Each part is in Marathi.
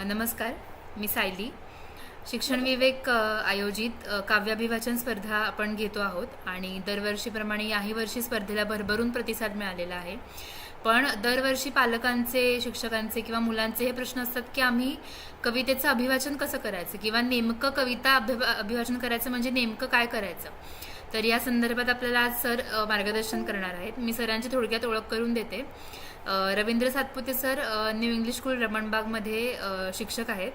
नमस्कार, मी सायली. शिक्षण विवेक आयोजित काव्याभिवाचन स्पर्धा आपण घेतो आहोत आणि दरवर्षीप्रमाणे याही वर्षी स्पर्धेला भरभरून प्रतिसाद मिळालेला आहे. पण दरवर्षी पालकांचे, शिक्षकांचे किंवा मुलांचे हे प्रश्न असतात की आम्ही कवितेचं अभिवाचन कसं करायचं किंवा नेमकं कविता अभिवाचन करायचं म्हणजे नेमकं काय करायचं. तर या संदर्भात आपल्याला आज सर मार्गदर्शन करणार आहेत. मी सरांची थोडक्यात ओळख करून देते. Ravindra Satpute sir new English school रमणबागमध्ये शिक्षक आहेत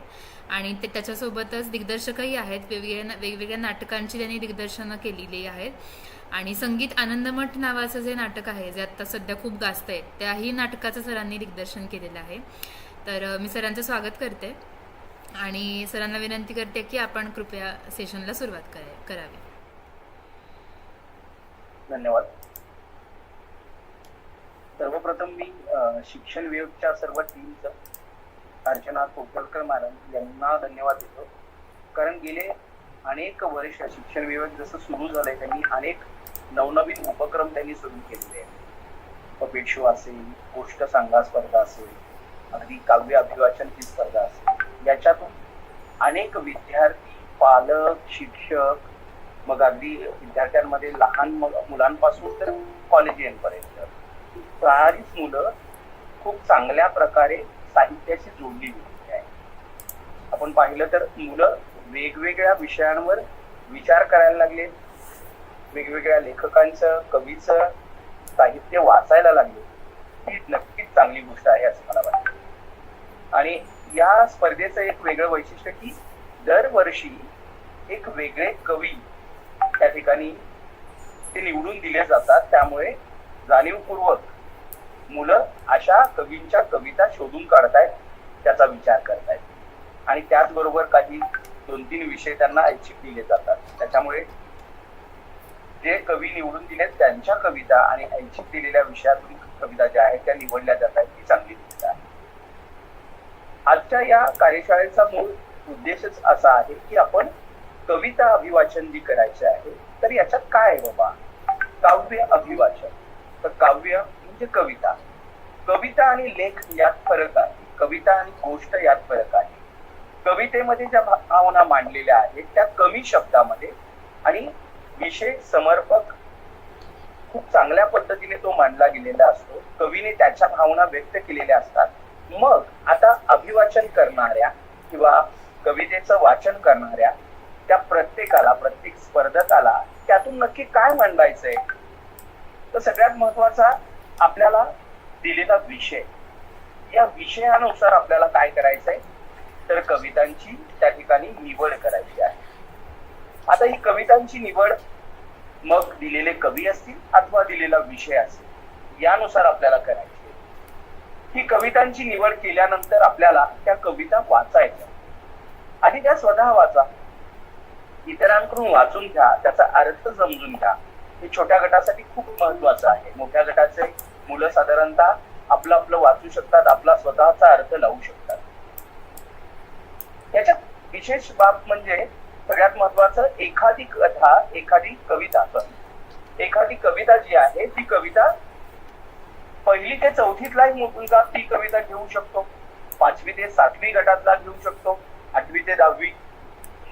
आणि ते त्याच्यासोबतच दिग्दर्शकही आहेत. वेगवेगळ्या नाटकांची त्यांनी दिग्दर्शनं केलेली आहेत आणि संगीत आनंदमठ नावाचं जे नाटक आहे, जे आत्ता सध्या खूप गाजत आहे, त्याही नाटकाचं सरांनी दिग्दर्शन केलेलं आहे. तर मी सरांचं स्वागत करते आणि सरांना विनंती करते की आपण कृपया सेशनला सुरुवात करावी. धन्यवाद. सर्वप्रथम मी शिक्षण विभागाच्या सर्व टीमचं, अर्चना कोकलकर मॅडम यांना धन्यवाद देतो. कारण गेले अनेक वर्ष शिक्षण विभाग जसं सुरू झालंय, त्यांनी अनेक नवनवीन उपक्रम त्यांनी सुरू केलेले आहेत. पपेट शो असेल, गोष्ट सांगा स्पर्धा असेल, अगदी काव्य अभिवाचनची स्पर्धा असेल, याच्यातून अनेक विद्यार्थी, पालक, शिक्षक, मग अगदी विद्यार्थ्यांमध्ये लहान मुलांपासून तर कॉलेजियनपर्यंत बरीच मुलं खूप चांगल्या प्रकारे साहित्याशी जोडली गेलेली आहे. आपण पाहिलं तर मुलं वेगवेगळ्या विषयांवर विचार करायला लागले, वेगवेगळ्या लेखकांचं, कवीचं साहित्य वाचायला लागले. ही नक्कीच चांगली गोष्ट आहे असं मला वाटतं. आणि या स्पर्धेचं एक वेगळं वैशिष्ट्य की दरवर्षी एक वेगळे कवी त्या ठिकाणी ते निवडून दिले जातात. त्यामुळे जाणीवपूर्वक मुलं अशा कवींच्या कविता शोधून काढतायत, त्याचा विचार करतायत आणि त्याचबरोबर काही 2-3 विषय त्यांना ऐच्छिक दिले जातात. त्याच्यामुळे जे कवी निवडून दिले त्यांच्या कविता आणि ऐच्छिक दिलेल्या विषयातून कविता ज्या आहेत त्या निवडल्या जातात, ही चांगली गोष्ट आहे. आजच्या या कार्यशाळेचा मूळ उद्देशच असा आहे की आपण कविता अभिवाचन जी करायचे आहे, तर याच्यात काय आहे बाबा, काव्य अभिवाचन. तर काव्य म्हणजे कविता, कविता आणि लेख यात फरक आहे, कविता आणि गोष्ट यात फरक आहे. कवितेमध्ये ज्या भावना मांडलेल्या आहेत त्या कमी शब्दामध्ये आणि विषय समर्पक खूप चांगल्या पद्धतीने तो मांडला गेलेला असतो. कवीने त्याच्या भावना व्यक्त केलेल्या असतात. मग आता अभिवाचन करणाऱ्या किंवा कवितेचं वाचन करणाऱ्या त्या प्रत्येकाला, प्रत्येक स्पर्धकाला त्यातून नक्की काय मांडायचंय, तर सगळ्यात महत्वाचा आपल्याला दिलेला विषय, या विषयानुसार आपल्याला काय करायचंय, तर कवितांची त्या ठिकाणी निवड करायची आहे. आता ही कवितांची निवड मग दिलेले कवी असतील अथवा दिलेला विषय असेल, यानुसार आपल्याला करायची आहे. ही कवितांची निवड केल्यानंतर आपल्याला त्या कविता वाचायच्या. आधी त्या स्वतः वाचा, इतरांकडून वाचून घ्या, त्याचा अर्थ समजून घ्या. हे छोट्या गटासाठी खूप महत्वाचं आहे. मोठ्या गटाचे मुलं साधारणतः आपलं आपलं वाचू शकतात, आपला स्वतःचा अर्थ लावू शकतात. याच्यात विशेष बाब म्हणजे सगळ्यात महत्वाचं, एखादी कथा, एखादी कविता जी आहे ती कविता 1ली ते 4थीतलाही मुलगा ती कविता घेऊ शकतो, 5वी ते 7वी गटातला घेऊ शकतो, 8वी ते 10वी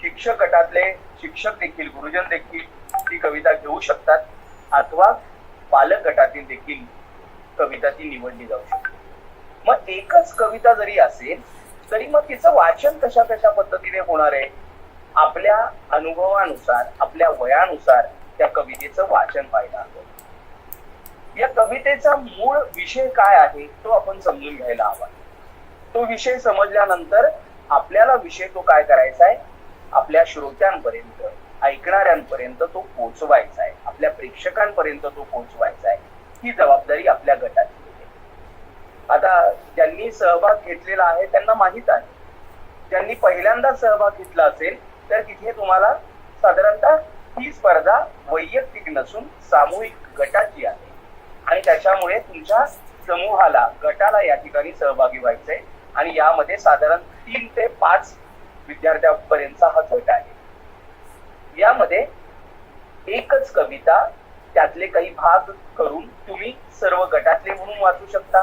शिक्षक गटातले शिक्षक देखील, गुरुजन देखील ती कविता घेऊ शकतात, अथवा पालक गटातील देखील कविता ती निवडली जाऊ शकते. मग एकच कविता जरी असेल तरी मग तिचं वाचन कशा कशा पद्धतीने होणार आहे, आपल्या अनुभवानुसार, आपल्या वयानुसार त्या कवितेचं वाचन व्हायला हवं. या कवितेचा मूळ विषय काय आहे तो आपण समजून घ्यायला हवा. तो विषय समजल्यानंतर आपल्याला विषय तो काय करायचा आहे, आपल्या श्रोत्यांपर्यंत, ऐकणाऱ्यांपर्यंत तो पोहोचवायचा आहे, आपल्या प्रेक्षकांपर्यंत तो पोहोचवायचा आहे. ही जबाबदारी आपल्या गटाची आहे. आता ज्यांनी सहभाग घेतलेला आहे त्यांना माहित आहे. ज्यांनी पहिल्यांदा सहभाग घेतला असेल तर तिथे तुम्हाला साधारणतः ही स्पर्धा वैयक्तिक नसून सामूहिक गटाची आहे आणि त्याच्यामुळे तुमच्या समूहाला, गटाला या ठिकाणी सहभागी व्हायचंय आणि यामध्ये साधारण 3 ते 5 विद्यार्थ्यांपर्यंतचा हा गट आहे. यामध्ये एकच कविता, त्यातले काही भाग करून तुम्ही सर्व गटातले म्हणून वाचू शकता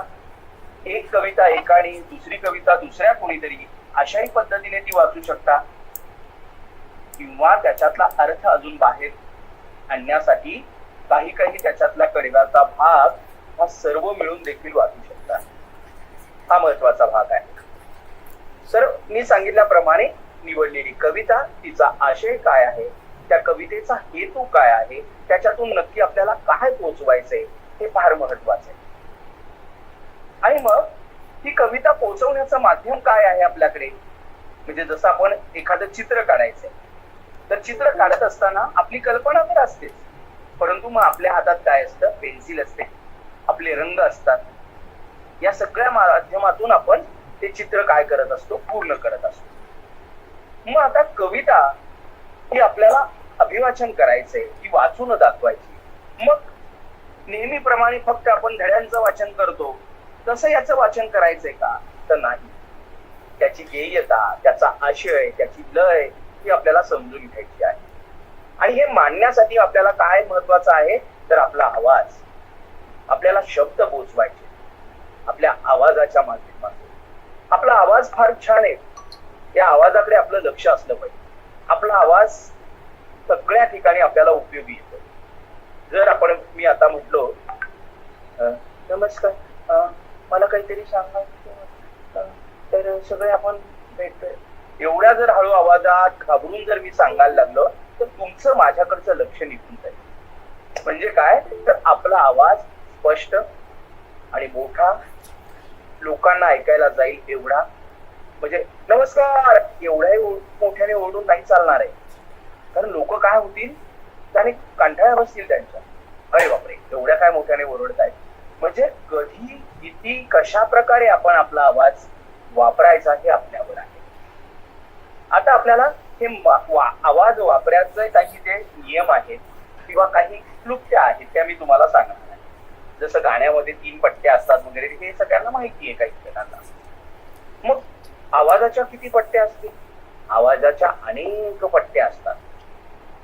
एक कविता एकाने, दुसरी कविता दुसऱ्या कोणीतरी, अशाही पद्धतीने ती वाचू शकता, किंवा त्याच्यातला अर्थ अजून बाहेर आणण्यासाठी काही काही त्याच्यातला कडव्याचा भाग हा सर्व मिळून देखील वाचू शकता. हा महत्वाचा भाग आहे. सर, मी सांगितल्याप्रमाणे निवडलेली कविता, तिचा आशय काय आहे, त्या कवितेचा हेतू काय आहे, त्याच्यातून नक्की आपल्याला काय पोहोचवायचंय, हे फार महत्वाचं आहे. आणि मग ही कविता पोहोचवण्याचं माध्यम काय आहे आपल्याकडे. म्हणजे जसं आपण एखादं चित्र काढायचंय, तर चित्र काढत असताना आपली कल्पना तर असतेच, परंतु मग आपल्या हातात काय असतं, पेन्सिल असते, आपले रंग असतात. या सगळ्या माध्यमातून आपण ते चित्र काय करत असतो, पूर्ण करत असतो. मग आता कविता ही आपल्याला अभिवाचन करायचंय, ती वाचून दाखवायची. मग नेहमीप्रमाणे फक्त आपण धड्यांचं वाचन करतो तसं याचं वाचन करायचंय का, तर नाही. त्याची ध्येयता, त्याचा आशय, त्याची लय ही आपल्याला समजून घ्यायची आहे. आणि हे मांडण्यासाठी आपल्याला काय महत्वाचं आहे, तर आपला आवाज. आपल्याला शब्द पोचवायचे आपल्या आवाजाच्या माध्यमातून. आपला आवाज फार छान आहे, या आवाजाकडे आपलं लक्ष असलं पाहिजे. आपला आवाज सगळ्या ठिकाणी आपल्याला उपयोगी येतो. जर मी आता म्हटलो, नमस्कार, मला काहीतरी सांगायचं, तर सगळे आपण भेटतोय, एवढ्या जर हळू आवाजात घाबरून जर मी सांगायला लागलो, तर तुमचं माझ्याकडचं लक्ष निघून जाईल. म्हणजे काय, तर आपला आवाज स्पष्ट आणि मोठा लोकांना ऐकायला जाईल एवढा. म्हणजे नमस्कार एवढ्याही मोठ्याने ओरडून नाही चालणार आहे, कारण लोक काय होतील, त्याने कंटाळ्या बसतील त्यांच्या, अरे बापरे एवढ्या काय मोठ्याने ओरडतायत. म्हणजे कधी, किती, कशा प्रकारे आपण आपला आवाज वापरायचा हे आपल्यावर आहे. आता आपल्याला हे आवाज वापरायचे काही जे नियम आहेत किंवा काही क्लुप्त्या आहेत त्या मी तुम्हाला सांगणार आहे. जसं गाण्यामध्ये 3 पट्ट्या असतात वगैरे, हे सगळ्यांना माहिती आहे काही जणांना. मग आवाजाच्या किती पट्ट्या असतील, आवाजाच्या अनेक पट्ट्या असतात.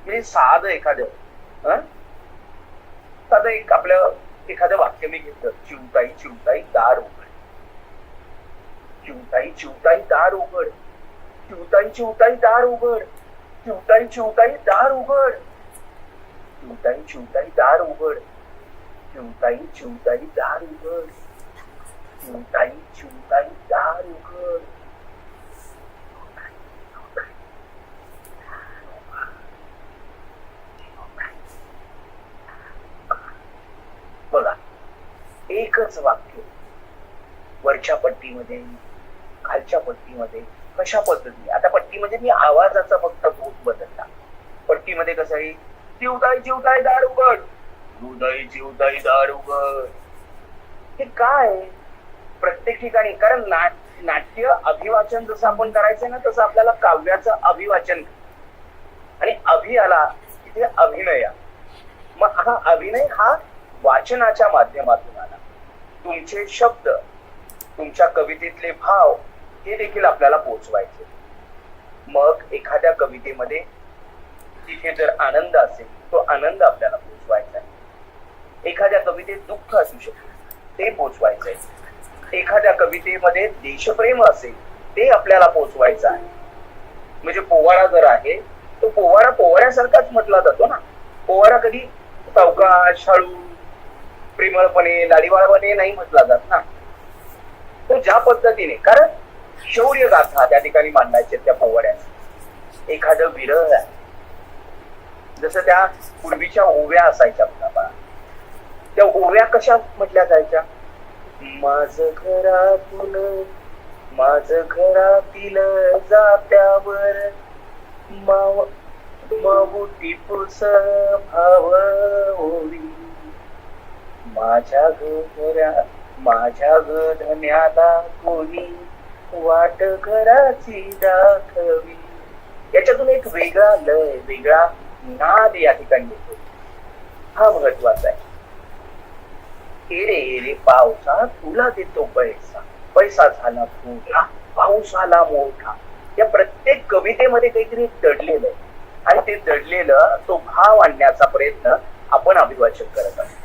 म्हणजे साधं आपलं एखादं वाक्य मी घेतलं, चिवताई चिवताई दार उघड, चिवताई चिवताई दार उघड, चिवताई चिवताई दार उघड, चिवताई चिवताई दार उघड, चिवताई चिवताई दार उघड, चिवताई चिवताई दार उघड, चिवताई चिवताई दार उघड. बघा, एकच वाक्य वरच्या पट्टीमध्ये, खालच्या पट्टीमध्ये कशा पद्धतीने. आता पट्टीमध्ये मी आवाजाचा फक्त बोध बदलला. पट्टीमध्ये कसं आहे, चिवताई चिवताई दार उघड, चिवताई चिवताई दार उघड. हे काय प्रत्येक ठिकाणी, कारण नाट्य अभिवाचन जसं आपण करायचंय ना, तसं आपल्याला काव्याचं अभिवाचन, आणि अभि आला तिथे अभिनय. मग हा अभिनय हा वाचनाच्या माध्यमातून आला. तुमचे शब्द, तुमच्या कवितेतले भाव हे देखील आपल्याला पोचवायचे. मग एखाद्या कवितेमध्ये तिथे जर आनंद असेल, तो आनंद आपल्याला पोचवायचा आहे. एखाद्या कवितेत दुःख असू शकते, ते पोचवायचं आहे. एखाद्या कवितेमध्ये देशप्रेम असेल, ते आपल्याला पोचवायचं आहे. म्हणजे पोवाडा जर आहे, तो पोवाडा पोवाड्यासारखाच म्हटला जातो ना. पोवाडा कधी सावकाश, हळू, प्रेमळपणे, लाडीवाळपणे नाही म्हटला जात ना. तो ज्या पद्धतीने, कारण शौर्य गाथा त्या ठिकाणी मांडायचे त्या पोवाड्यात. एखादं विरह आहे, जसं त्या पूर्वीच्या ओव्या असायच्या बघा, त्या ओव्या कशा म्हटल्या जायच्या, माझ घरातून माझ घरातील जात्यावर मावुटी पुस भाव ओवी, माझ्या धन्याला कोणी वाट घराची दाखवी. याच्यातून एक वेगळा लय, वेगळा नाद या ठिकाणी येतो. हा महत्वाचा आहे. एरे एरे पावसा तुला देतो पैसा, पैसा झाला मोठा, पाऊस आला मोठा. या प्रत्येक कवितेमध्ये काहीतरी दडलेलं आहे, आणि ते दडलेलं तो भाव आणण्याचा प्रयत्न आपण अभिवाचन करत असतो.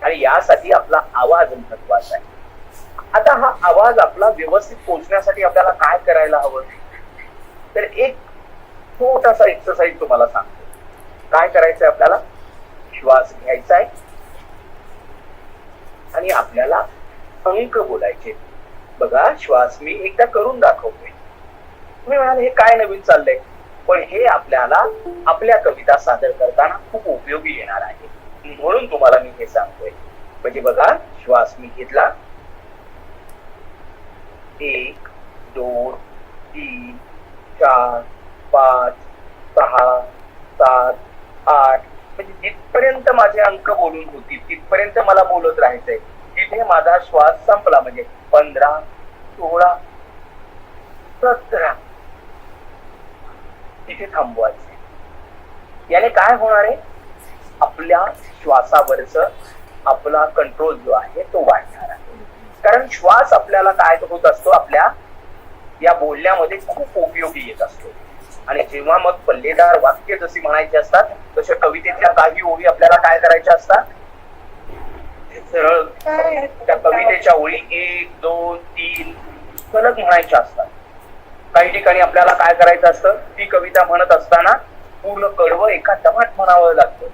आणि यासाठी आपला आवाज महत्वाचा आहे. आता हा आवाज आपला व्यवस्थित पोहोचण्यासाठी आपल्याला काय करायला हवं, तर एक छोटासा एक्सरसाइज तुम्हाला सांगतो. काय करायचंय आपल्याला, श्वास घ्यायचा आहे आणि आपल्याला अंक बोलायचे. बघा, श्वास मी एकदा करून दाखवतोय. तुम्ही म्हणाल हे काय नवीन चाललंय, पण हे आपल्याला आपल्या कविता सादर करताना खूप उपयोगी येणार आहे, म्हणून तुम्हाला मी हे सांगतोय. म्हणजे बघा, श्वास मी घेतला, 1 2 3 4 5 6 7 8, म्हणजे जिथपर्यंत माझे अंक बोलून होतील तिथपर्यंत मला बोलत राहायचंय. जिथे माझा श्वास संपला म्हणजे 15 16 17 तिथे थांबवायचे. याने काय होणार आहे, आपल्या श्वासावरच आपला कंट्रोल जो आहे तो वाढणार आहे. कारण श्वास आपल्याला काय होत असतो, आपल्या या बोलण्यामध्ये खूप उपयोगी येत असतो. आणि जेव्हा मग पल्लेदार वाक्य जशी म्हणायची असतात, तशा कवितेच्या काही ओळी आपल्याला काय करायच्या असतात, सरळ त्या कवितेच्या ओळी 1 2 3 सलग म्हणायच्या असतात. काही ठिकाणी आपल्याला काय करायचं असतं, ती कविता म्हणत असताना पूर्ण कडवं एका दमात म्हणावं लागतं.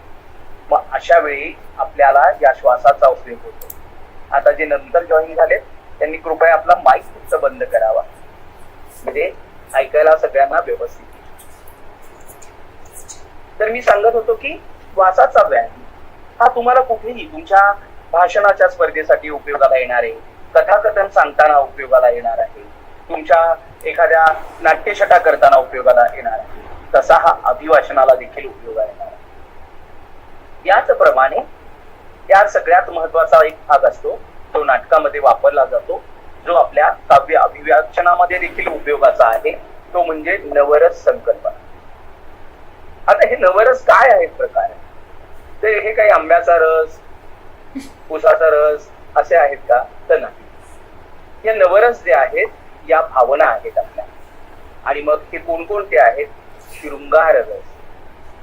मग अशा वेळी आपल्याला या श्वासाचा उपयोग होतो. आता जे नंतर जॉईन झालेत त्यांनी कृपया आपला माईक फक्त बंद करावा, म्हणजे ऐकायला सगळ्यांना व्यवस्थित. तर मी सांगत होतो की श्वासाचा व्यायाम हा तुम्हाला कुठेही तुमच्या भाषणाच्या स्पर्धेसाठी उपयोगाला येणार आहे, कथाकथन सांगताना उपयोगाला येणार आहे, तुमच्या एखाद्या नाट्यछटा करताना उपयोगाला येणार आहे, तसा हा अभिभाषणाला देखील उपयोगाला येणार आहे. याचप्रमाणे या सगळ्यात महत्वाचा एक भाग असतो तो नाटकामध्ये वापरला जातो, जो आपल्या काव्य अभिव्यंजनामध्ये देखील उपयोगाचा आहे, तो म्हणजे नवरस संकल्पना. आता हे नवरस काय आहेत प्रकार, तर हे काही आंब्याचा रस, ऊसाचा रस असे आहेत का, तर नाही. हे नवरस जे आहेत या भावना आहेत आपल्या. आणि मग हे कोणकोणते आहेत, शृंगार रस,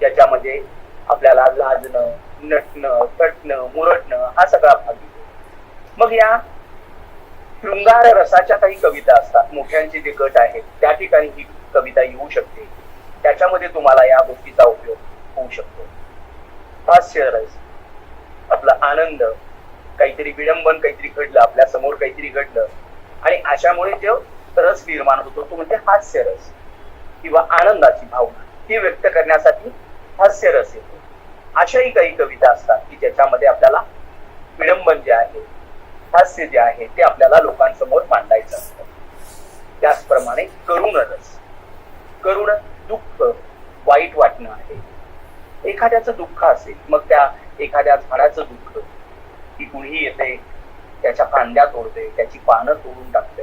ज्याच्यामध्ये आपल्याला लाजणं, नटणं, तटणं, मुरटणं हा सगळा भाग येतो. मग या शृंगार रसाच्या काही कविता असतात, मोठ्यांचे जे गट आहेत त्या ठिकाणी ही कविता येऊ शकते, त्याच्यामध्ये तुम्हाला या गोष्टीचा उपयोग होऊ शकतो. हास्य रस, आपला आनंद, काहीतरी विडंबन, काहीतरी घडलं आपल्या समोर, काहीतरी घडलं आणि अशामुळे जो रस निर्माण होतो तो म्हणजे हास्य रस किंवा आनंदाची भावना ही व्यक्त करण्यासाठी हास्य रस येतो. अशाही काही कविता असतात की ज्याच्यामध्ये आपल्याला विडंबन जे आहे, हास्य जे आहे ते आपल्याला लोकांसमोर मांडायचं असतं. त्याचप्रमाणे करुण रस, करुण दुःख, वाईट वाटणं आहे. एखाद्याचं दुःख असेल, मग त्या एखाद्या झाडाचं दुःख की कुणीही येते त्याच्या फांद्या तोडते, त्याची पानं तोडून टाकते,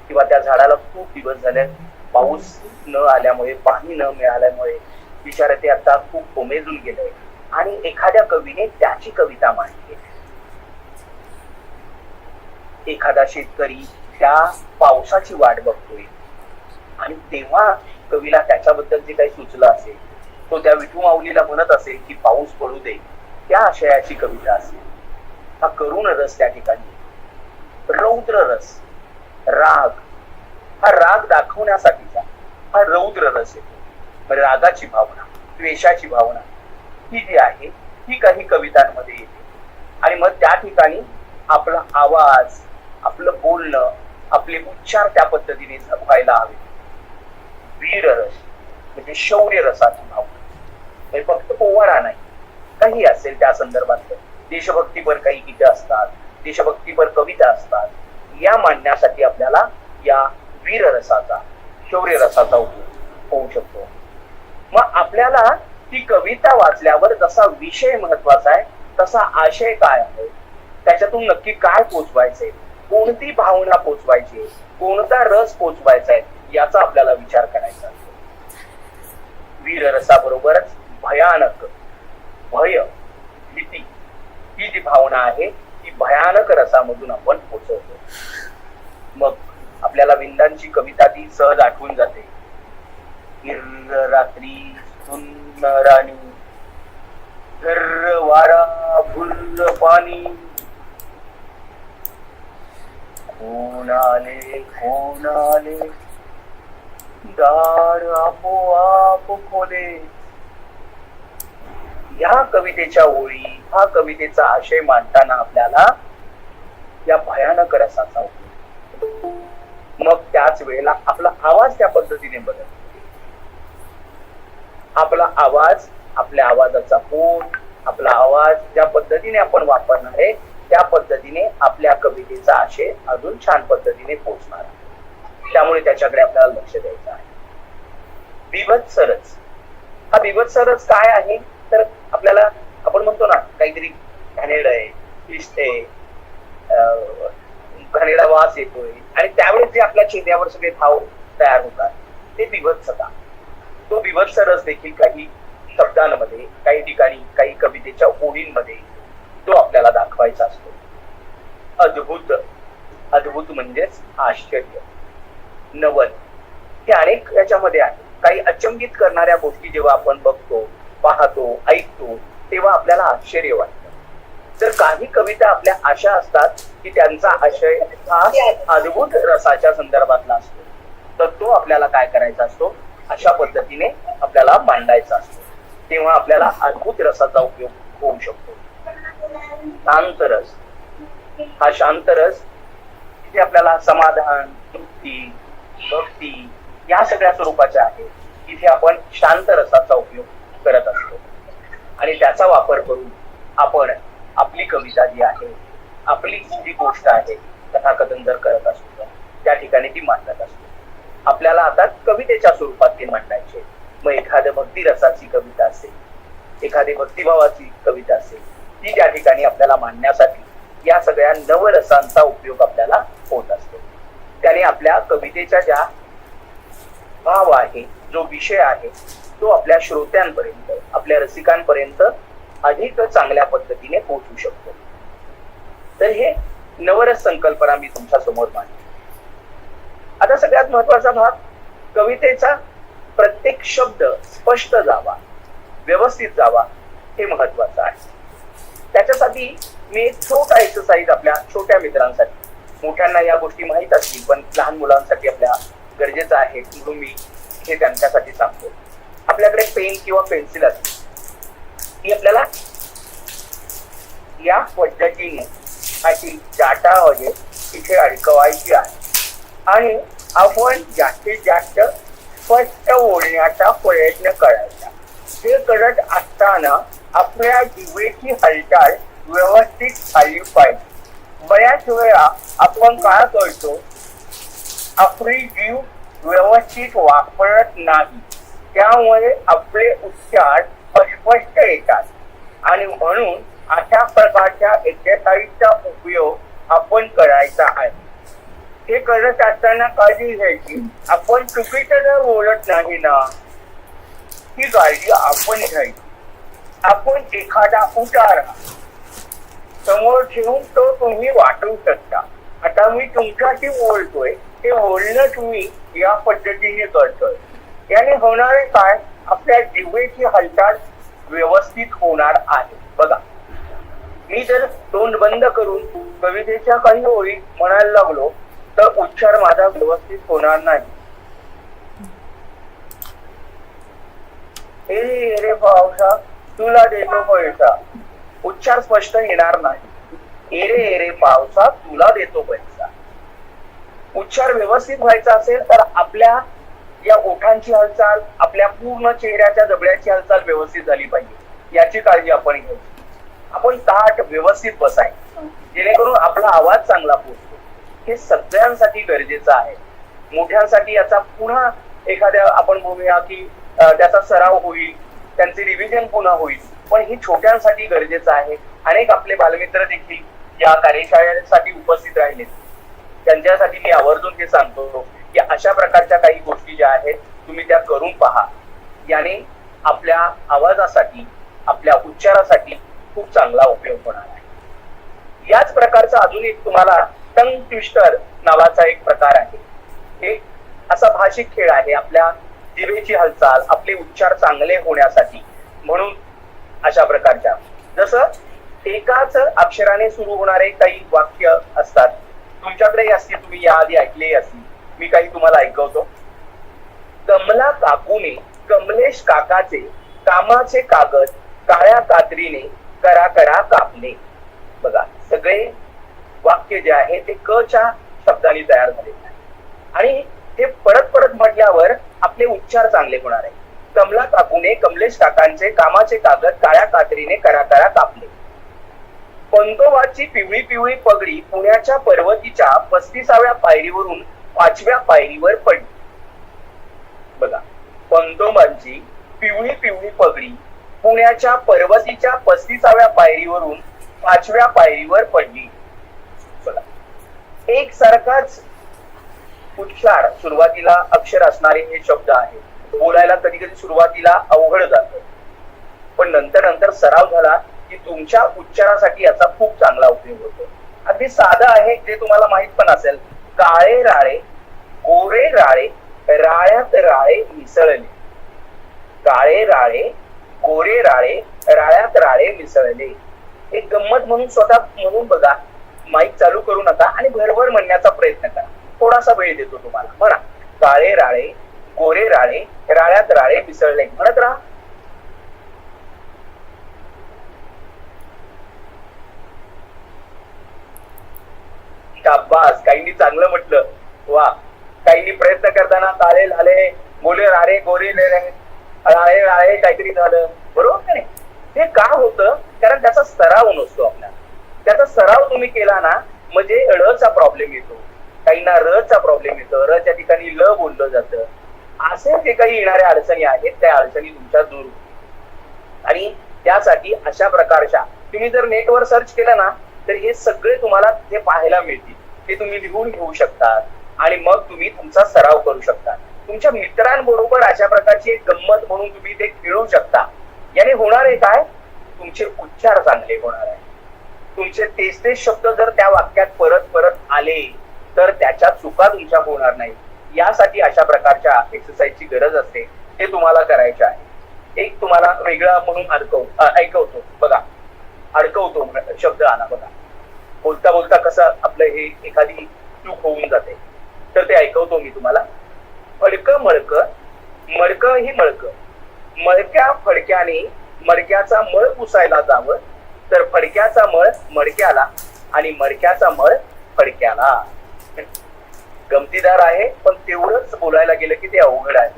किंवा त्या झाडाला खूप दिवस झाले पाऊस न आल्यामुळे, पाणी न मिळाल्यामुळे बिचारे ते आता खूप कोमेजून गेले आणि एखाद्या कवीने त्याची कविता मांडली. एखादा शेतकरी त्या पावसाची वाट बघतोय आणि तेव्हा कवीला त्याच्याबद्दल जे काही सुचलं असेल तो त्या विठू माऊलीला म्हणत असेल की पाऊस पडू दे, त्या आशयाची कविता असेल. हा करुण रस त्या ठिकाणी. रौद्र रस, राग, हा राग दाखवण्यासाठीचा हा रौद्र रस येतो. रागाची भावना, द्वेषाची भावना ही जी आहे ही काही कवितांमध्ये येते. आणि मग त्या ठिकाणी आपला आवाज, आपलं बोलणं, आपले उच्चार त्या पद्धतीने व्हायला हवे. वीर रस म्हणजे शौर्य रसाची भावना, हे फक्त पोवाडा नाही, काही असेल त्या संदर्भात देशभक्तीपर काही गीतं असतात, देशभक्तीपर कविता असतात, या मांडण्यासाठी आपल्याला या वीर रसाचा, शौर्य रसाचा उपयोग होऊ शकतो. मग आपल्याला ती कविता वाचल्यावर जसा विषय महत्वाचा आहे तसा आशय काय आहे, त्याच्यातून नक्की काय पोचवायचंय, कोणती भावना पोचवायची, कोणता रस पोचवायचा आहे, याचा आपल्याला विचार करायचा असतो. वीर रसाबरोबरच भयानक, भय, भीती ही जी भावना आहे ती भयानक रसामधून आपण पोचवतो. मग आपल्याला विंदांची कविता ती सहज आठवून जाते. हिर रात्री सुंदराणी, धर वारा भुर्र पाणी, कोण आले दार आपोआप खोले. या कवितेच्या ओळी, हा कवितेचा आशय मांडताना आपल्याला या भयानक रसाचा उपयोग, मग त्याच वेळेला आपला आवाज त्या पद्धतीने बदल, आपला आवाज, आपल्या आवाजाचा पोट, आपला आवाज ज्या पद्धतीने आपण वापरणार आहे त्या पद्धतीने आपल्या कवितेचा आशय अजून छान पद्धतीने पोहोचणार आहे. त्यामुळे त्याच्याकडे आपल्याला लक्ष द्यायचं आहे. बिभत्सरस, हा बिभत्सरस काय आहे तर आपल्याला, आपण म्हणतो ना काहीतरी घाणेरडं आहे, दिसते, घाणेरडा वास येतोय आणि त्यावेळेस जे आपल्या चेहऱ्यावर सगळे भाव तयार होतात ते बिभत्सता. तो बिभत्सरस देखील काही शब्दांमध्ये, काही ठिकाणी, काही कवितेच्या ओळींमध्ये तो आपल्याला दाखवायचा असतो. अद्भुत, अद्भुत म्हणजेच आश्चर्य, नवल, हे अनेक याच्यामध्ये आहे. काही अचंबित करणाऱ्या गोष्टी जेव्हा आपण बघतो, पाहतो, ऐकतो तेव्हा आपल्याला आश्चर्य वाटतं. तर काही कविता आपल्या अशा असतात की त्यांचा आशय हा अद्भुत रसाच्या संदर्भातला असतो, तर तो आपल्याला काय करायचा असतो, अशा पद्धतीने आपल्याला मांडायचा असतो. तेव्हा आपल्याला अद्भुत रसाचा उपयोग होऊ शकतो. शांतरस, हा शांतरस तिथे आपल्याला समाधान, तृप्ती, भक्ती या सगळ्या स्वरूपाच्या आहे. इथे आपण शांत रसाचा उपयोग करत असतो आणि त्याचा वापर करून आपण आपली कविता जी आहे, आपली जी गोष्ट आहे, कथाकथन जर करत असतो त्या ठिकाणी ती मांडत असतो. आपल्याला आता कवितेच्या स्वरूपात ते मांडायचे. मग एखाद्या भक्ती रसाची कविता असेल, एखादी भक्तिभावाची कविता असेल, ती त्या ठिकाणी आपल्याला मांडण्यासाठी या सगळ्या नवरसांचा उपयोग आपल्याला होत असतो. त्याने आपल्या कवितेच्या ज्या भाव आहे, जो विषय आहे, तो आपल्या श्रोत्यांपर्यंत, आपल्या रसिकांपर्यंत अधिक चांगल्या पद्धतीने पोहोचू शकतो. तर हे नवरस संकल्पना मी तुमच्या समोर मांडली. आता सगळ्यात महत्वाचा भाग, कवितेचा प्रत्येक शब्द स्पष्ट जावा, व्यवस्थित जावा, हे महत्वाचं आहे. त्याच्यासाठी मी एक छोटा एक्सरसाइज आपल्या छोट्या मित्रांसाठी, मोठ्यांना या गोष्टी माहीत असतील पण लहान मुलांसाठी आपल्या गरजेचं आहे म्हणून मी हे त्यांच्यासाठी सांगतो. आपल्याकडे पेन किंवा पेन्सिल असते, ही आपल्याला या पद्धतीने अशी डाटामध्ये इथे अडकवायची आहे आणि आपण जास्तीत जास्त स्पष्ट बोलण्याचा प्रयत्न करायचा. हे करत असताना आपल्या जिभेची हालचाल व्यवस्थित झाली पाहिजे. बऱ्याच वेळा आपण काय करतो, आपली जीभ व्यवस्थित वापरत नाही, त्यामुळे आपले उच्चार अस्पष्ट येतात आणि म्हणून अशा प्रकारच्या एक्सरसाइजचा उपयोग आपण करायचा आहे. हे करत असताना काळजी घ्यायची, आपण चुकीचं जर बोलत नाही ना, ही काळजी आपण घ्यायची. आपण एखादा उतारा समोर ठेवून तो तुम्ही वाटू शकता. आता मी तुमच्याशी बोलतोय, ते बोलणं तुम्ही या पद्धतीने करतोय. याने होणारे काय, आपल्या जिभेची हालचाल व्यवस्थित होणार आहे. बघा, मी जर तोंड बंद करून कवितेच्या काही ओळी म्हणायला लागलो तर उच्चार माझा व्यवस्थित होणार नाही. रे पावसा तुला देतो पैसा, उच्चार स्पष्ट येणार नाही. एरे पावसा तुला देतो पैसा. उच्चार व्यवस्थित व्हायचा असेल तर आपल्या या ओठांची हालचाल, आपल्या पूर्ण चेहऱ्याच्या जबड्याची हालचाल व्यवस्थित झाली पाहिजे, याची काळजी आपण घ्यायची. आपण ताठ व्यवस्थित बसायचं जेणेकरून आपला आवाज चांगला पोहोचतो. हे सगळ्यांसाठी गरजेचं आहे. मोठ्यांसाठी याचा पुन्हा एखाद्या आपण बोलूया की त्याचा सराव होईल, त्यांचे रिव्हिजन पुन्हा होईल, पण ही छोट्यांसाठी गरजेचं आहे. अनेक आपले बालमित्र देखील या कार्यशाळेसाठी उपस्थित राहिले, त्यांच्यासाठी मी आवर्जून हे सांगतो की अशा प्रकारच्या काही गोष्टी ज्या आहेत तुम्ही त्या करून पहा. याने आपल्या आवाजासाठी, आपल्या उच्चारासाठी खूप चांगला उपयोग होणार आहे. याच प्रकारचा अजून एक तुम्हाला टंग ट्विस्टर नावाचा एक प्रकार आहे. एक असा भाषिक खेळ आहे. आपल्या जिभेची हालचाल, आपले उच्चार चांगले होण्यासाठी म्हणून अशा प्रकारच्या, जसं एकाच अक्षराने सुरू होणारे काही वाक्य असतात, तुमच्याकडेही असतील, तुम्ही याआधी ऐकलेही असतील, मी काही तुम्हाला ऐकवतो. कमला काकूने कमलेश काकाचे कामाचे कागद काळ्या कात्रीने करा करा कापले. बघा, सगळे वाक्य जे आहे ते क च्या शब्दांनी तयार झालेले आहे आणि ते परत परत म्हटल्यावर आपले उच्चार चांगले होणार आहे. कमला काकूने कमलेश काकांचे कामाचे कागद काळ्या कात्रीने करा करा कापले. पंतोबाची पिवळी पिवळी पगडी पुण्याच्या पर्वतीच्या 35व्या पायरीवरून 5व्या पायरीवर पडली. बघा, पंतोबांची पिवळी पिवळी पगडी पुण्याच्या पर्वतीच्या 35व्या पायरीवरून 5व्या पायरीवर पडली. बघा, एक सारखाच उच्चार, सुरुवातीला अक्षर असणारे हे शब्द आहेत. बोलायला कधी कधी सुरुवातीला अवघड जातं, पण नंतर नंतर सराव झाला की तुमच्या उच्चारासाठी याचा खूप चांगला उपयोग होतो. अगदी साधं आहे, जे तुम्हाला माहित पण असेल. काळे राळे गोरे राळे राळ्यात राळे मिसळले. काळे राळे गोरे राळे राळ्यात राळे मिसळले. एक गंमत म्हणून स्वतः म्हणून बघा, माईक चालू करू नका आणि भरभर म्हणण्याचा प्रयत्न करा. थोडासा वेळ देतो तुम्हाला. म्हणा, काळे राळे गोरे राळे राळ्यात राळे मिसळले. म्हणत राहा. शाबास, काहींनी चांगलं म्हटलं. वा, काहींनी प्रयत्न करताना काळे लाले गोले राळे गोरे राळे राळे काहीतरी झालं. बरोबर नाही? हे का होतं? कारण त्याचा सराव नसतो आपल्याला. त्याचा सराव तुम्ही केला ना, म्हणजे ळचा प्रॉब्लेम येतो, काहींना रचा प्रॉब्लेम येतो, रच्या ठिकाणी ल बोललं जातं. असे जे काही येणाऱ्या अडचणी आहेत त्या अडचणी तुमच्या दूर होतील. आणि त्यासाठी अशा प्रकारच्या तुम्ही जर नेटवर सर्च केलं ना, तर हे सगळे तुम्हाला ते पाहायला मिळतील. ते तुम्ही लिहून घेऊ शकता आणि मग तुम्ही तुमचा सराव करू शकता. तुमच्या मित्रांबरोबर अशा प्रकारची एक गंमत म्हणून तुम्ही ते खेळू शकता. याने होणार आहे काय? तुमचे उच्चार चांगले होणार आहे. तुमचे तेच तेच शब्द जर त्या वाक्यात परत परत आले तर त्याच्या चुका तुमच्या होणार नाही. यासाठी अशा प्रकारच्या एक्सरसाइजची गरज असते. ते तुम्हाला करायचे आहे. एक तुम्हाला वेगळा म्हणून ऐकवतो. बघा, अडकवतो शब्द आला. बघा, बोलता बोलता कसं आपलं हे एखादी चूक होऊन जाते, तर ते ऐकवतो मी तुम्हाला. फडक मडक मडक ही मडक मडक्या फडक्याने मडक्याचा मळ पुसायला जावं, तर फडक्याचा मळ मडक्याला आणि मडक्याचा मळ फडक्याला. गमतीदार आहे, पण तेवढंच बोलायला गेलं की ते अवघड आहे.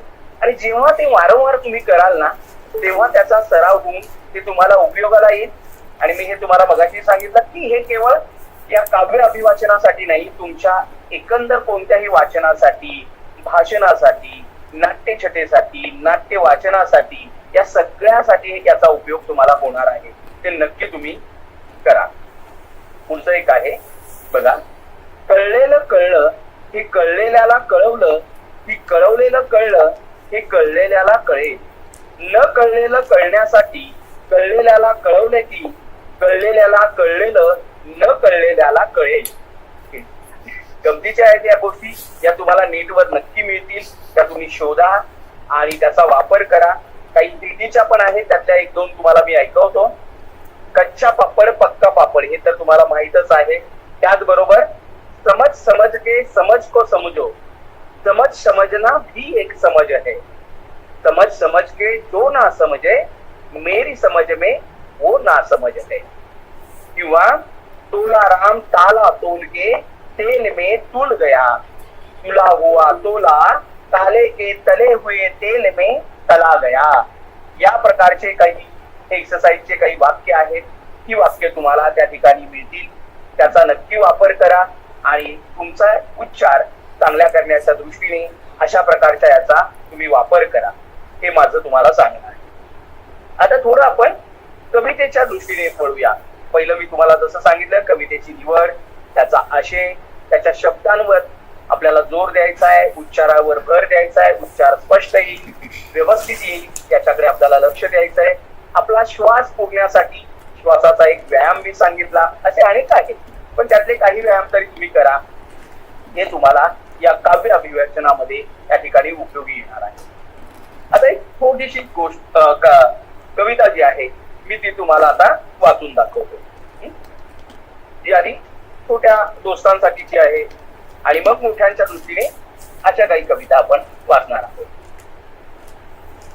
आणि जेव्हा ते वारंवार तुम्ही कराल ना, तेव्हा त्याचा सराव होऊन ते तुम्हाला उपयोगाला येईल. आणि मी हे तुम्हाला मगाशी सांगितलं की हे केवळ या काव्य अभिवाचनासाठी नाही, तुमच्या एकंदर कोणत्याही वाचनासाठी, भाषणासाठी, नाट्यछटेसाठी, नाट्य वाचनासाठी, या सगळ्यासाठी याचा उपयोग तुम्हाला होणार आहे. ते नक्की तुम्ही करा. पुढचं एक आहे बघा, कळलेलं कळलं हे कळलेल्याला कळवलं, ही कळवलेलं कळलं हे कळलेल्याला कळेल. न कळलेलं कळण्यासाठी कळलेल्याला कळवले की कळलेल्याला कळलेलं न कळलेल्याला कळेल. गमतीच्या आहेत या गोष्टी. या तुम्हाला नेटवर नक्की मिळतील. त्या तुम्ही शोधा आणि त्याचा वापर करा. काही दिल्लीच्या पण आहेत, त्यातल्या एक दोन तुम्हाला मी ऐकवतो. कच्चा पापड पक्का पापड हे तर तुम्हाला माहितच आहे. त्याचबरोबर समझ समझ के समझ को समझो, समझ समझना भी एक समझ है, समझ समझ के जो ना समझे मेरी समझ में वो ना समझ है. किंवा तोला राम ताला तोल के तेल में तुल गया, तुला हुआ तोला ताले के तले हुए तेल में तला गया. या प्रकारचे काही एक्सरसाइजचे काही वाक्य आहेत. ही वाक्य तुम्हाला त्या ठिकाणी मिळतील. त्याचा नक्की वापर करा आणि तुमचा उच्चार चांगल्या करण्याच्या दृष्टीने अशा प्रकारच्या याचा तुम्ही वापर करा. हे माझं तुम्हाला सांगणं आहे. आता थोडं आपण कवितेच्या दृष्टीने वळूया. पहिलं मी तुम्हाला जसं सांगितलं, कवितेची निवड, त्याचा आशय, त्याच्या शब्दांवर आपल्याला जोर द्यायचा आहे, उच्चारावर भर द्यायचा आहे. उच्चार स्पष्ट येईल, व्यवस्थित येईल, याच्याकडे आपल्याला लक्ष द्यायचं आहे. आपला श्वास पुरण्यासाठी श्वासाचा एक व्यायाम मी सांगितला. असे अनेक आहेत, पण त्यातले काही व्यायाम तरी तुम्ही करा. हे तुम्हाला या काव्य अभिव्यंजनामध्ये या ठिकाणी उपयोगी येणार आहे. आता एक छोटीशी गोष्ट, कविता जी आहे मी ती तुम्हाला आता वाचून दाखवतो. जी आधी छोट्या दोस्तांसाठीची आहे आणि मग मोठ्यांच्या दृष्टीने अशा काही कविता आपण वाचणार आहोत.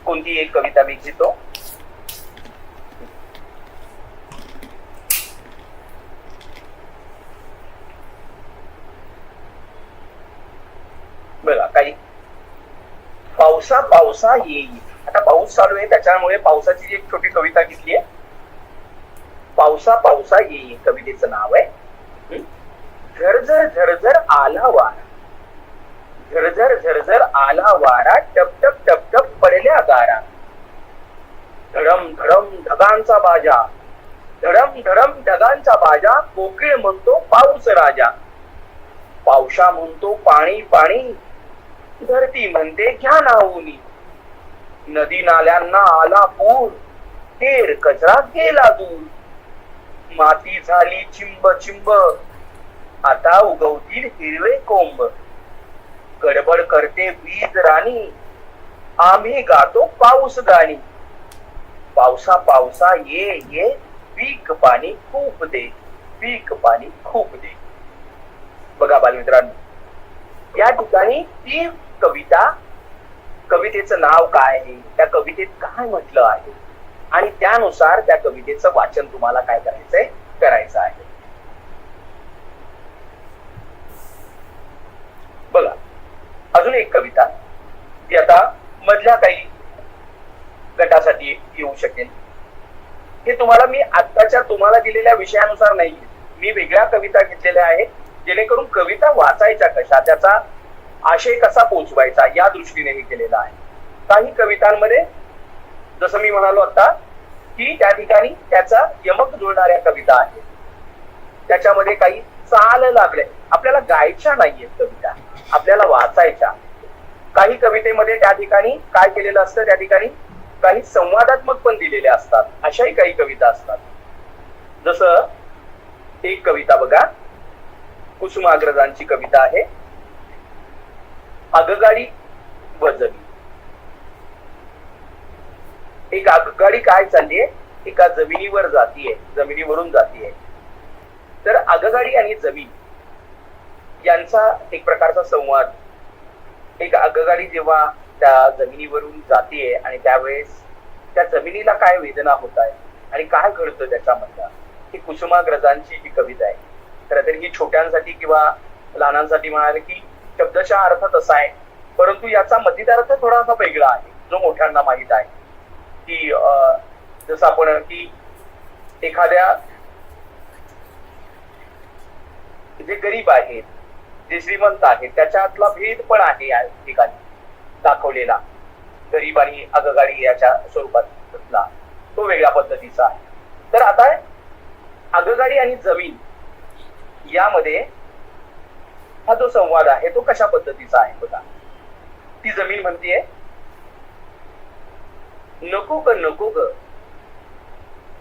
कोणती एक कविता मी घेतो. बघा, काही पावसा पावसा येई. आता पाऊस चालू आहे त्याच्यामुळे पावसाची एक छोटी कविता घेतली आहे. पावसा पावसा येई कवितेचं नाव आहे. झरझर झरझर आला वारा, झरझर झरझर आला वारा, टप टप टप टप पडल्या गारा. धडम धडम ढगांचा बाजा, धडम धडम ढगांचा बाजा, कोकिळ म्हणतो पाऊस राजा. पावसा म्हणतो पाणी पाणी, धरती म्हणते घ्या नाऊनी. नदी नाल्यांना आला पूर, तेर कचरा गेला दूर. माती झाली चिंब चिंब, आता उगवतील हिरवे कोंब. गडबड करते वीज राणी, आम्ही गातो पाऊस गाणी. पावसा पावसा ये ये, पीक पाणी खूप दे, पीक पाणी खूप दे. बघा बालमित्रांनो, या ठिकाणी ती कविता, कवितेचं नाव काय आहे, त्या कवितेत काय म्हटलं आहे आणि त्यानुसार त्या कवितेचं वाचन तुम्हाला काय करायचं आहे. बघा, अजून एक कविता, ती आता मधल्या काही गटासाठी येऊ शकेल. हे तुम्हाला मी आत्ताच्या तुम्हाला दिलेल्या विषयानुसार नाही, मी वेगळ्या कविता घेतलेल्या आहेत, जेणेकरून कविता वाचायच्या कशा, त्याचा आशय कसा पोहोचवायचा या दृष्टीने मी केलेला आहे. काही कवितांमध्ये जसं मी म्हणालो आता की त्या ठिकाणी त्याचा यमक जुळणाऱ्या कविता आहेत, त्याच्यामध्ये काही चाल लागले, आपल्याला गायच्या नाहीयेत कविता, आपल्याला वाचायच्या. काही कवितेमध्ये त्या ठिकाणी काय केलेलं असतं, त्या ठिकाणी काही संवादात्मक पण दिलेले असतात, अशाही काही कविता असतात. जसं एक कविता बघा, कुसुमाग्रजांची कविता आहे, आगगाडी व जमीन. एक आगगाडी काय चाललीये, एका जमिनीवर जातीये, जमिनीवरून जातीये. तर आगगाडी आणि जमीन यांचा एक प्रकारचा संवाद. एक आगगाडी जेव्हा त्या जमिनीवरून जातीये आणि त्यावेळेस त्या जमिनीला काय वेदना होत आहे आणि काय घडतं त्याच्यामधला, ही कुसुमाग्रजांची ही कविता आहे. खरं तर ही छोट्यांसाठी किंवा लहानांसाठी म्हणाले की शब्दशः अर्थ तसा आहे, परंतु याचा मतितार्थ थोडासा वेगळा आहे, जो मोठ्यांना माहित आहे. की जसं आपण की एखाद्या जे गरीब आहेत, जे श्रीमंत आहेत, त्याच्यातला भेद पण आहे या ठिकाणी दाखवलेला. गरीब आणि आगगाडी याच्या स्वरूपातला तो वेगळ्या पद्धतीचा आहे. तर आता आगगाडी आणि जमीन यामध्ये हा जो संवाद आहे तो कशा पद्धतीचा आहे बघा. ती जमीन म्हणतीये, नको ग नको ग,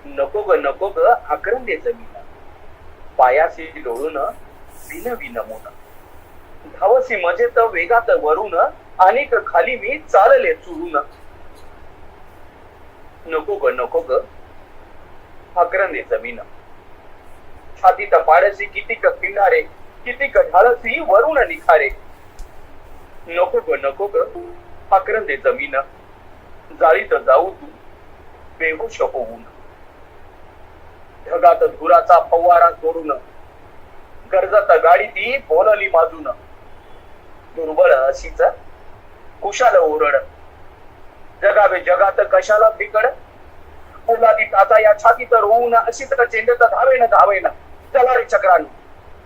नको ग नको ग आक्रंदे जमीन. पायाशी लोळून विन विन मोन, धावसी मजेत वेगात वरून, अनेक खाली मी चालले चुरून. नको ग नको ग आक्रंदे जमीन, छातीत पाडसी कितीक किनारे, कितीक ढाळसी वरून निखारे. नको ग नको ग आक्रंदे जमीन, जाळीत जाऊ तू बेहोश होऊन. ढगात धुराचा फवारा सोडून, गरजत गाडी ती बोलली माजून. दुर्बळ अशीच कुशाल ओरड, जगावे जगात कशाला फिकड. पोलादी ताचा या छातीत रोवून, अशीच चेंडत धावेन धावेन. चला रे चक्रानो,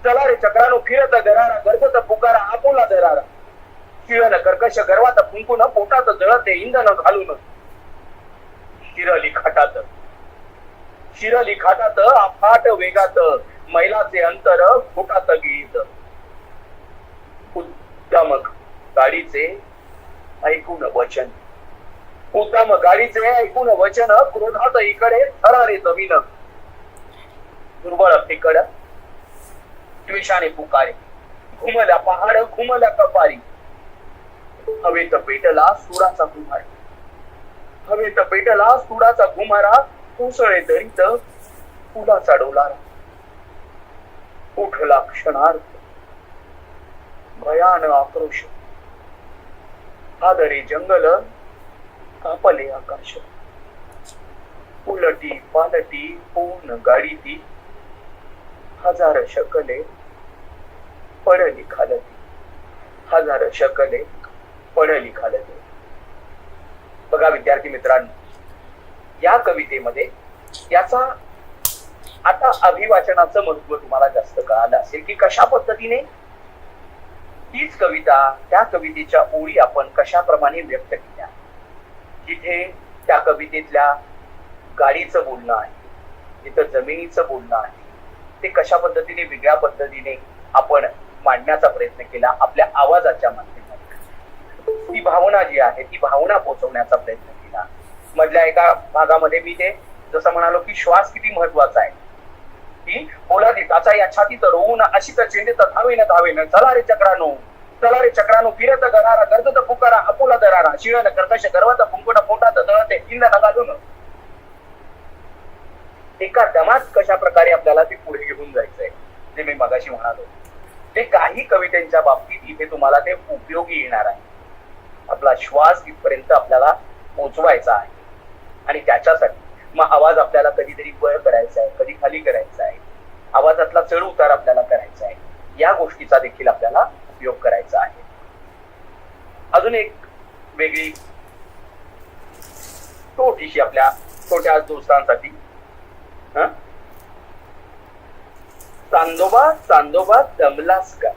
चला रे चक्रानो, फिरत गरारा, गरजत पुकारा आपोला दरारा. शिळन कर्कश गर्वात फुंकून, पोटात जळते इंधन घालून. शिरली खाटात, शिरली खाटात अफाट वेगात, मैलाचे अंतर फुटात गिळीत. उद्दामक गाडीचे ऐकून वचन, उद्दाम गाडीचे ऐकून वचन, क्रोधात इकडे थरारे जमीन. दुर्बळ फिकड द्वेषाने पुकारे, घुमल्या पहाड घुमल्या कपारी. हवेत पेटला सुराचा घुमार, हवेत पेटला सुराचा घुमारा. कोसळे दरीत फुलाचा डोलारा. उठला क्षणार्थ भयान आक्रोश, हादरे जंगल, कापले आकाश. उलटी पालटी होऊन गाडी ती, हजार शकले पडली खालती, हजार शकले पडली खालती. बघा विद्यार्थी मित्रांनो, या कवितेमध्ये याचा आता अभिवाचनाचं महत्व तुम्हाला जास्त कळालं असेल की कशा पद्धतीने हीच कविता, त्या कवितेच्या ओळी आपण कशाप्रमाणे व्यक्त केल्या. जिथे त्या कवितेतल्या गाडीचं बोलणं आहे, जिथं जमिनीचं बोलणं आहे, ते कशा पद्धतीने वेगळ्या पद्धतीने आपण मांडण्याचा प्रयत्न केला आपल्या आवाजाच्या माध्यमातून. ती भावना जी आहे ती भावना पोहोचवण्याचा प्रयत्न केला. मधल्या एका भागामध्ये मी ते जसं म्हणालो की श्वास किती महत्वाचा आहे, की पोलादी त्याचा या छातीत रोवून अशी तर चेंडीत धावेन धावेन, चला रे चक्रानो फिरत गरारा, गर्दत पुकारा अपोला दरारा, शिळन कर्कश गर्वात फुंकुट पोटात दळते इंधन घालून. एका दमात कशा प्रकारे आपल्याला ते पुढे घेऊन जायचंय, जे मी मगाशी म्हणालो, ते काही कवितेच्या बाबतीत इथे तुम्हाला ते उपयोगी येणार आहे. आपला श्वास इथपर्यंत आपल्याला पोहोचवायचा आहे आणि त्याच्यासाठी मग आवाज आपल्याला कधीतरी वर करायचा आहे, कधी खाली करायचा आहे, आवाजातला चढ उतार आपल्याला करायचा आहे. या गोष्टीचा देखील आपल्याला उपयोग करायचा आहे. अजून एक वेगळी छोटीशी आपल्या छोट्या दोस्तांसाठी, चांदोबा चांदोबा दमलास का.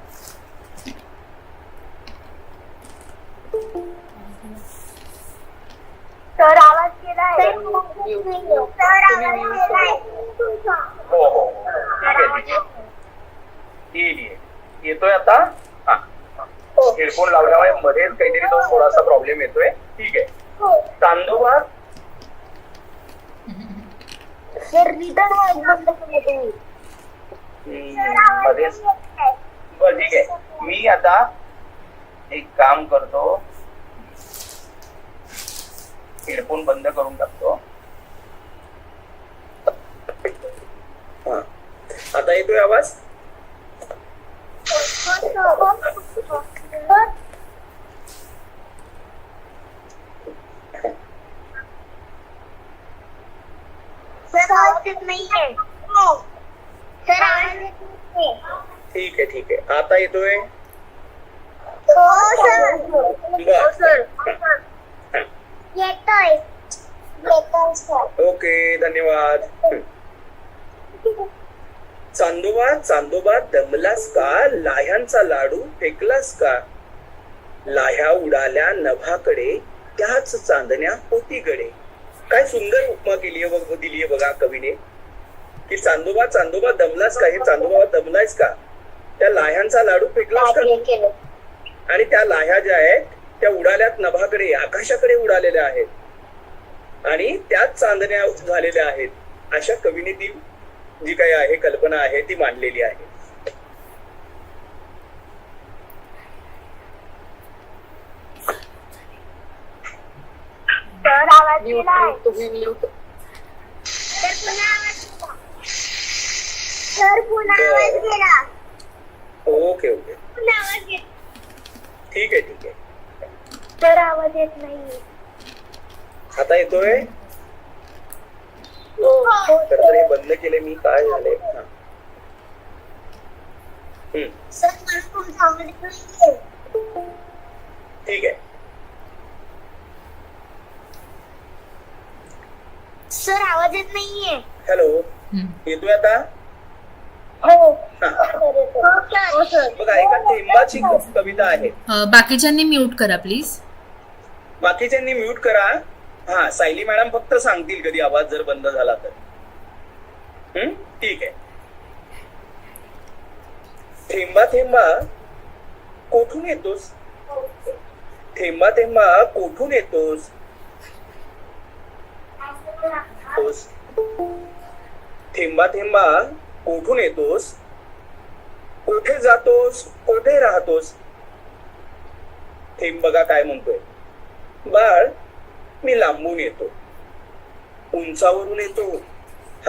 सर आवाज केलाय. हो हो ठीक आहे. येतोय आता. हा, हेडफोन लावल्यामुळे मध्येच काहीतरी तो थोडासा प्रॉब्लेम येतोय. ठीक आहे. चांदोबा मध्येच बरं ठीक आहे. मी आता एक काम करतो, हेडफोन बंद करून टाकतो. आता येतोय आवाज. ठीक आहे ठीक आहे. आता येतोय. ओके धन्यवाद. चांदोबा चांदोबा दमलास का, लाह्यांचा लाडू फेकलास का, लाह्या उडाल्या नभाकडे, त्याच चांदण्या होतीकडे. काय सुंदर उपमा दिलीये बघा कवीने, की चांदोबा चांदोबा दमलास का, हे चांदोबा दमलायस का, त्या लाह्यांचा लाडू फेकलास का. आणि त्या लाह्या ज्या आहेत त्या उडाल्यात नभाकडे, आकाशाकडे उडालेल्या आहेत आणि त्याच चांदण्या झालेल्या आहेत. अशा कवीने ती जी काही आहे कल्पना आहे ती मांडलेली आहे. सर आवाज केलाय. सर पुन्हा आवाज केला. ओके ओके पुन्हा आवाज केला. ठीक आहे ठीक आहे. सर आवाज येत नाही. आता येतोय. तर हे बंद केले मी. काय झाले. सर तुमचा आवाज येत नाहीये. ठीक आहे. सर आवाज येत नाहीये. हॅलो, येतोय आता. हो बघा एका थेंबाची कविता आहे. बाकीच्यांनी म्यूट करा प्लीज. बाकीच्यांनी म्यूट करा. हा, सायली मॅडम फक्त सांगतील कधी आवाज जर बंद झाला तर. ठीक आहे. थेंबा थेंबा कोठून येतोस, थेंबा थेंबा कोठून येतोस, थेंबा थेंबा कोठून येतोस, कोठे जातोस, कोठे राहतोस. थेंब बघा काय म्हणतोय. बाळ मी लांबून येतो, उंचावरून येतो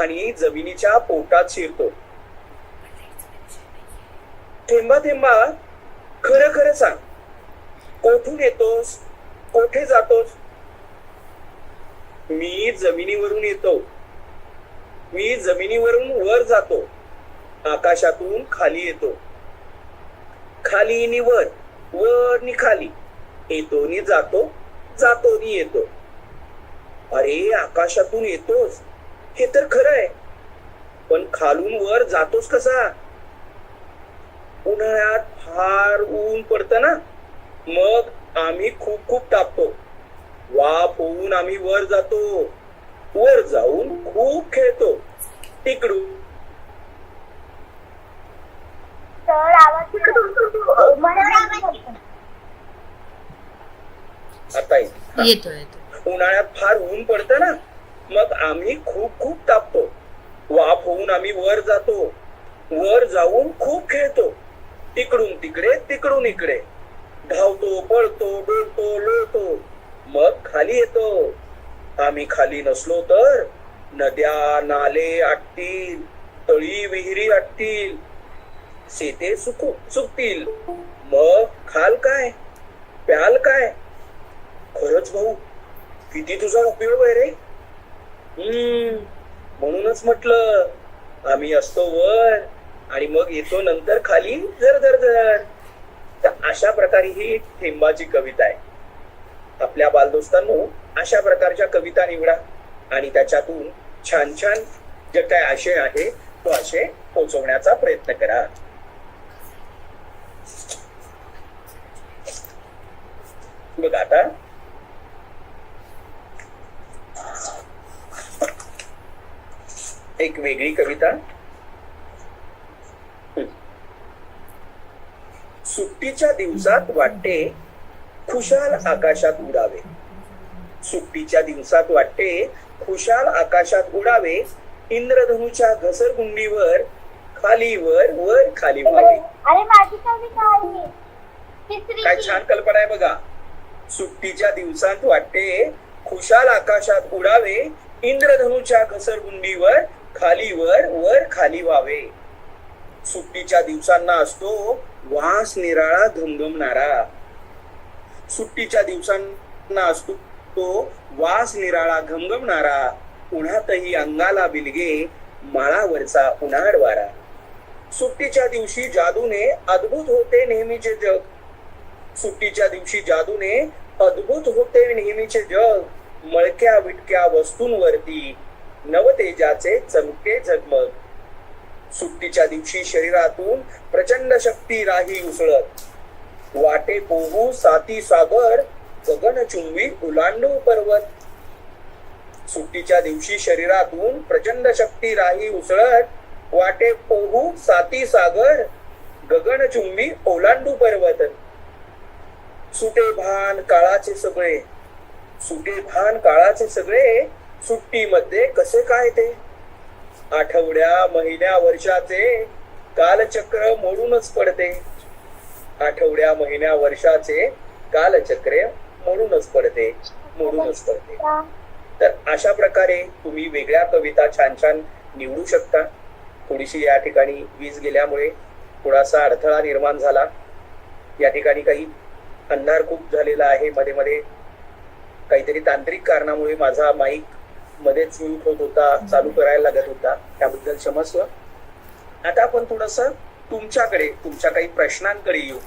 आणि जमिनीच्या पोटात शिरतो. थेंबा थेंबा खरं खरं सांग, कोठून येतोस, कोठे जातोस? मी जमिनीवरून येतो, मी जमिनीवरून वर जातो, आकाशातून खाली येतो, खाली नि वर, वर नि खाली, येतो नि जातो, जातो नि येतो. अरे आकाशातून येतोस हे तर खरं आहे, पण खालून वर जातोस कसा? उन्हाळ्यात फार ऊन पडतं ना, मग आम्ही खूप खूप तापतो, वाफ होऊन आम्ही वर जातो, वर जाऊन खूप खेळतो, तिकडून सर आवाज मला आवाज येतो. आता येईल. येतो. उन्हाळ्यात फार ऊन पडतं ना, मग आम्ही खूप खूप तापतो, वाफ होऊन आम्ही वर जातो, वर जाऊन खूप खेळतो, तिकडून तिकडे तिकडून इकडे, धावतो, पळतो, डोलतो, लोळतो, मग खाली येतो. आम्ही खाली नसलो तर नद्या नाले आटतील, तळी विहिरी आटतील, शेते सुकतील, मग खाल काय, प्याल काय? खरंच भाऊ, किती तुझा उपयोग आहे रे. म्हणूनच म्हटलं आम्ही असतो वर आणि मग येतो नंतर खाली जर जर जर. तर अशा प्रकारे ही थेंबाची कविता आहे. आपल्या बालदोस्तांनो, अशा प्रकारच्या कविता निवडा आणि त्याच्यातून छान छान जे काय आशय आहे तो आशय पोहोचवण्याचा प्रयत्न करा. बघ आता एक वेगळी कविता. सुट्टीच्या दिवसात वाटते खुशाल आकाशात उडावे, सुट्टीच्या दिवसात वाटते खुशाल आकाशात उडावे, इंद्रधनुच्या घसरगुंडीवर खाली वर वर खाली व्हावे. अरे माझी कविता आहे तिसरी. काय छान कल्पना आहे बघा. सुट्टीच्या दिवसात वाटते खुशाल आकाशात उडावे, इंद्रधनुच्या घसरगुंडीवर खाली वर वर खाली व्हावे. सुट्टीच्या दिवसांना असतो वास निराळा घमघमणारा, सुट्टीच्या दिवसांना असतो तो वास निराळा घमघमणारा, उन्हातही अंगाला बिलगे माळावरचा उन्हाळ वारा. सुट्टीच्या दिवशी जादूने अद्भुत होते नेहमीचे जग, सुट्टीच्या दिवशी जादूने अद्भुत होते नेहमीचे जग, मळक्या विटक्या वस्तूंवरती नवतेजाचे चमके झगमग. सुट्टीच्या दिवशी शरीरातून प्रचंड शक्ती राही उसळत, वाटे पोहू साती सागर गगनचुंबी ओलांडू पर्वत. सुट्टीच्या दिवशी शरीरातून प्रचंड शक्ती राही उसळत, वाटे पोहू साती सागर गगनचुंबी ओलांडू पर्वत. सुटे भान काळाचे सगळे, सुटे भान काळाचे सगळे, सुट्टीमध्ये कसे काय ते. आठवड्या महिन्या वर्षाचे कालचक्र मोडूनच पडते, आठवड्या महिन्या वर्षाचे कालचक्र मोडूनच पडते, मोडूनच पडते. तर अशा प्रकारे तुम्ही वेगळ्या कविता छान छान निवडू शकता. थोडीशी या ठिकाणी वीज गेल्यामुळे थोडासा अडथळा निर्माण झाला. या ठिकाणी काही अंधार खूप झालेला आहे, मध्ये मध्ये काहीतरी तांत्रिक कारणामुळे माझा माईक मध्येच म्यूट होत होता, चालू करायला लागत होता, त्याबद्दल क्षमस्व. आता आपण थोडस तुमच्याकडे तुमच्या काही प्रश्नांकडे येऊ.